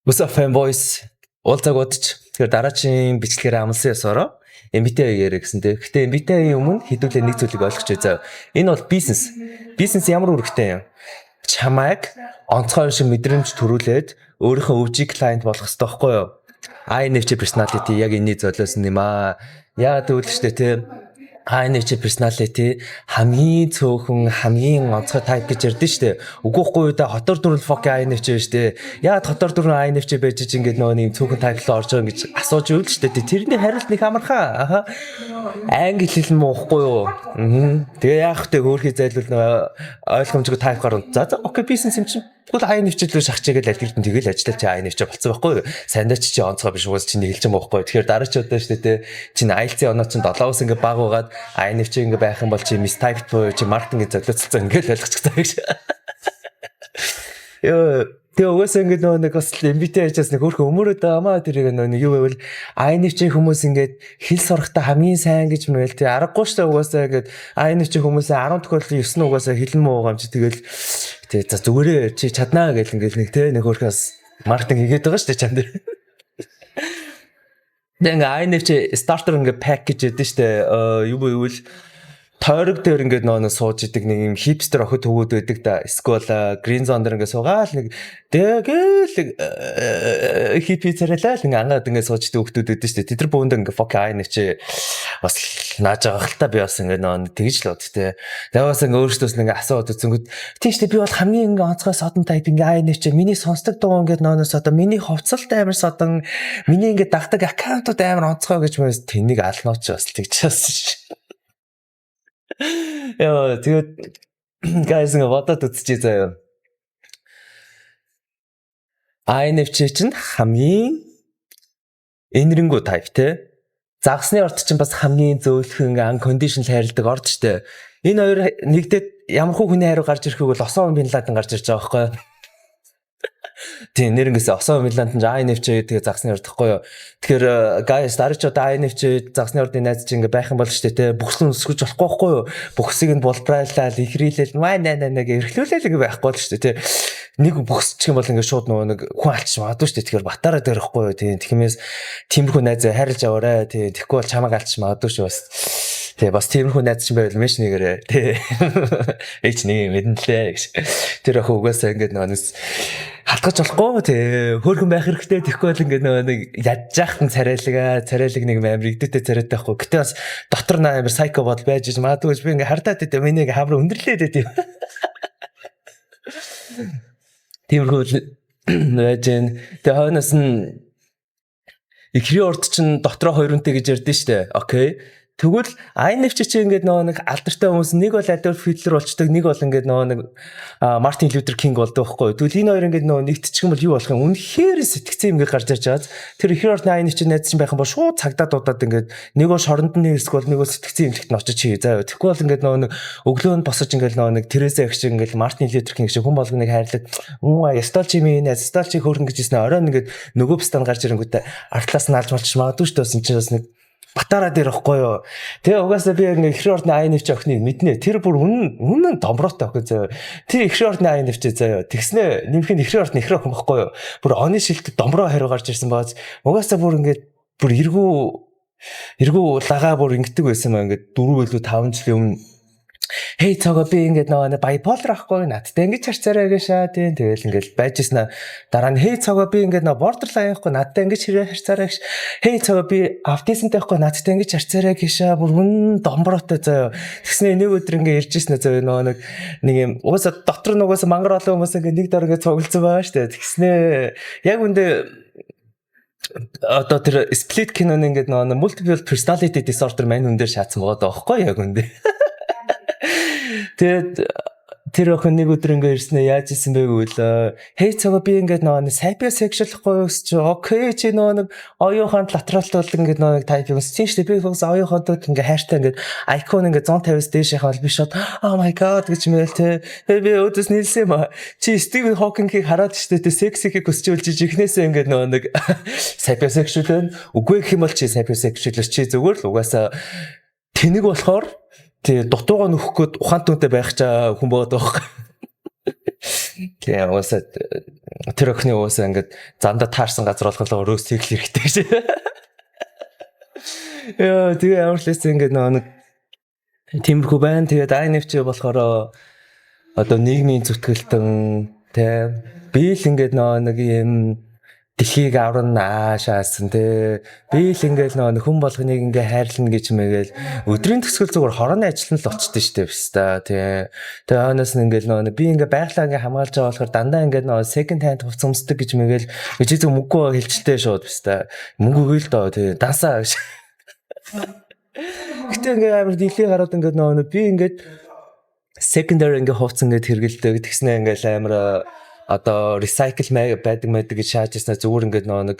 What's up fanboys? Уулзаагуудч тэгэхээр дараагийн бичлэгээр амлсан ёсороо MBTI яриа гэсэн тийм. Гэхдээ MBTI өмнө хэдүүлээ нэг зүйлийг ойлгоч заяа. Энэ бол бизнес. Бизнес ямар үүрэгтэй юм? Чамайг онцгой шиг мэдрэмж төрүүлээд өөрийнхөө өвжиг клиент болгох хэрэгтэй байхгүй юу? INFJ personality яг энэний золиосон юм аа. Яа тэгвэл штэ тийм. INFJ personality хамгийн цөөхөн хамгийн онцгой type гэж ярьдэн штэ. Үгүйхгүй да хотор дүрэн fuck INFJ штэ. Яагаад хотор дүрэн INFJ байж ч ингээд нөгөө нэг цөөхөн type руу орж байгаа гэж асууж ивэл штэ. Тэрний хариулт нэг амархаа. Англи хэл муухгүй юу? Тэгээ яах вэ хөөрхий зайлуул ойлгомжгүй type гарна. За окей бизнес юм чинь. Тэгвэл INFJ л шахчихгээл алгоритм тэгэл ажиллаж чи INFJ болсон байхгүй юу? Сандаач чи онцгой биш уус чи хэлж байгаа байхгүй юу? Тэгэхээр дараач удаа штэ те чинь IELTS-ийн оноо чинь 7-оос ингээ баг угаад INFJ ингээ байх юм бол чи mistyped буюу чи маркетинг золиоцсон ингээл ойлгочихсан гэж. Ёо тэгээ угаасаа ингээ нэг бас MBTI ажаас нэг хөөрхөн өмөрөөд амаа тэрийг нэг юу байвал INFJ хүмүүс ингээд хэл сурахтаа хамгийн сайн гэж мэл тий аргагүй шүү дээ угаасаа ингээд INFJ хүмүүсээ 10 тохиолдол 9 нь угаасаа хэлэн муугаа юм чи тэгэл тий за зүгээрээ чи чаднаа гэл ингээл нэг тий нэг хөөрхөөс маркетинг хийгээд байгаа шүү дээ чам дээр. Then INFJ starter ингээ package гэдэг шүү дээ юу байвал тойрог дээр ингээд нөө сууж идэг нэг юм хипстер охид төгөөд байдаг да. Эсвэл green zone дээр ингээд суугаал нэг тэгэл хиппи царайлал ингээд ангаад ингээд сууж идэг хүмүүс байдаг шүү дээ. Тэд нар бөөнд ингээд fuck INFJ бас нааж байгаа хэл та би бас ингээд нөө тэгж л бод тээ. Тэгээ бас ингээд өөрөөсөөс ингээд асууад үзэнгүүт тийш дээ би бол хамгийн ингээд онцгой содон type ингээд INFJ миний сонсдог дуу ингээд нөөс одоо миний хувцалт амар содон миний ингээд дагдаг аккаунтууд амар онцгой гэж мөн тэнийг алнууч бас тэгж байсан шүү. Яа тэгээд guys ингээ бодоод үзчихье заяа. INFJ чинь хамгийн энэрэнгүү type те. Загсны орд чинь бас хамгийн зөөлхөн unconditional хайрладаг орд штэ. Энэ хоёр нэгдээд ямархуу хүний хариу гарч ирэхийг бол Осама Бин Ладен гарч ирж байгаа байхгүй юу? Тийм нэрнгэс Осама Бин Ладен INFJ тэгээ загсны орд гэхгүй юу. Тэгэхээр guys дараач удаа INFJ загсны ордын найз чинь ингээ байх юм бол штэ те бүхсэн өсгөж болохгүй байхгүй юу. Бүхсийг нь булбраалал ихрийлэл нэг эрхлүүлэл ингээ байхгүй л штэ те. Нэг бүхсчих юм бол ингээ шууд нэг хүн алчих магадгүй штэ. Тэгэхээр батараа дээрхгүй юу. Тийм тэгмээс тиймэрхүү найз хайрлаж аваарай. Тийм тэгэхгүй бол чамайг алчих магадгүй шүү бас. Тэгээ бас тиймэрхүү найз чинь байвал мэш нэгээрээ тий. Эч нэг мэднэлээ гэж. Тэр ах угаасаа ингээ нэг хатгаж болохгүй тий. Хөөрхөн байх хэрэгтэй тэгэхгүй бол ингээ нэг яджаахтан царайлаг нэг амар игдэтэй царайтай байхгүй. Гэтэ бас дотор нь амар сайко бодол байж магадгүй би ингээ хардаад идэв миний хавар өндөрлээд идэв. Тиймэрхүү байж гэн. Тэгээ хойноос нь ихрийн урд чинь дотроо хоёр үнэтэй гэж ярьдэн штэ. Окей. Тэгвэл INFJ чи ингээд нэг алдартай хүмүүс нэг бол Adolf Hitler болчдөг нэг бол ингээд нэг Martin Luther King болдог байхгүй. Тэгвэл энэ хоёр ингээд нэгтчих юм бол юу болох юм? Үнэхээр сэтгцэн ингээд гарч ирж байгаа. Тэр ихэр орны INFJ найз чинь байх юм бол шууд цагдаа дуудаад ингээд нэг бол шоронд нь хэсэг бол нэг бол сэтгцэн эмчт нь очиж чий. За тэгэхгүй бол ингээд нэг өглөө нь босож ингээд нэг Тереза их шиг ингээд Martin Luther King шиг хүн болгоныг хайрлаад ястолчи минь ястолчи хөөрхөн гэж хэлсэн оройн ингээд нөгөө бстан гарч ирэнгүүтээ артлаас нь алж малч магадгүй шүү дээ. Чинь бас нэг батараа дээр ихгүй юу. Тэгээ угаасаа би ингээ ихрийн ордны INFJ охины мэднэ. Тэр бүр үнэн домброотой охин заяа. Тэр ихрийн ордны INFJ заяа. Тэгснэ нэмхэн ихрийн ордны ихрийн охин байхгүй юу. Бүр оны шилдэг домброо хариу гарч ирсэн бааз. Угаасаа бүр ингээ бүр эргүү лагаа бүр ингэдэг байсан маа ингээ 4 илүү 5 жилийн өмнө. Хей цаага би ингээд нэг bipolar ахгүй надтай ингэж харцаарай гэшаа тийм тэгэл ингээд байжсэн дараа нь хей цаага би ингээд borderline ахгүй надтай ингэж харцаарай гэж хей цаага би autismтай ахгүй надтай ингэж харцаарай гэшаа бүр хүн домброотой заяа тэгснэ нэг өдөр ингээд иржсэн заяа нэг юм угаасаа дотор нь угаасаа мангар олон хүмүүс ингээд нэг дор ингээд цугласан байгаа штэ тэгснэ яг үндэ одоо тэр split кинон ингээд multiple personality disorder маань хүн дээр шаацсан байгаа даахгүй яг үндэ. Тэгээд тэр охин нэг өдөр ингээ ирснэ яаж исэн бэ гэвэл хей цаага би ингээ sapiosexual ахгүй чи окей чи нэг оюухан латералт бол ингээ нэг type юм чинь шүү дээ би фокус оюуханд ингээ хайртай ингээ icon ингээ 150-с дээш хавал би шууд oh my god гэж мэл те би өдөөс нийлсэн юм чи Стивен Хокингийг хараад шүү дээ сексийг хүсчүүлж жихнээсээ ингээ нэг sapiosexual үгүй гэх юм бол чи sapiosexual чи зүгээр л угаасаа тэнэг болохоор тий дутуугаа нөхөх гээд ухаан түнтэй байх чаа хүн бод байгаа. Тэгээ уусаа тэр охины уусаа ингээд зандаа таарсан газар болохоор өрөөс хийх хэрэгтэй гэж. Яа тэгээ ямар ч лээс ингээд нэг тиймэрхүү байна. Тэгээд INFJ болохоор одоо нийгмийн зүтгэлтэн тэ би л ингээд нэг юм дэлхийг авран аашаасан тэ би л ингээд нэг хүн болгоныг ингээ хайрлна гэж мэгээл өдрийн төгсгөл зүгээр хорооны ажил нь л болчихдээ штэ бистаа тэ тэгээ ханаас нь ингээд нэг би ингээ байглаа ингээ хамгаалж байгаа болохоор дандаа ингээд second hand хувц өмсдөг гэж мэгээл чи зөв мөнгөө хэлжтэй шууд бистаа мөнгө өгөөл доо тэ дансаа гэж. Гэтэ ингээ амар дийлээ гараад ингээд би ингээд secondary ингээ хувц ингээд хэрэгэлдэг тэгснэ ингээл амар одоо recycle байдаг гэж шаажсна зүгээр ингээд нэг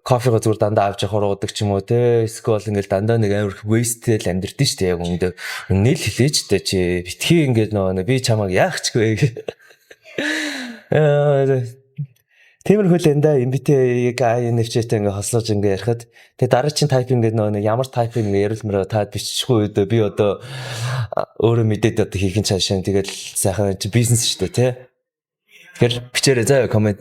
кофего зүгээр дандаа авч явахаар уудаг ч юм уу те эсвэл ингээд дандаа нэг амар waste-тэй л амьдрдэн шүү дээ яг үүндээ нийл хэлээч дээ чи битгий ингээд би чамайг яах ч гээ. Тиймэрхүү л энэ да MBTI яг INFJ-тэй ингээ хослож ингээ ярихад тэгээ дараагийн тайпинг гэдэг ямар тайпинг ярилмараа таад биччихгүй үү би одоо өөрөө мэдээд одоо хийх нь цаашаа тэгэл сайхан бизнес шүү дээ те. Тэгэхээр бичээрэй заа коммент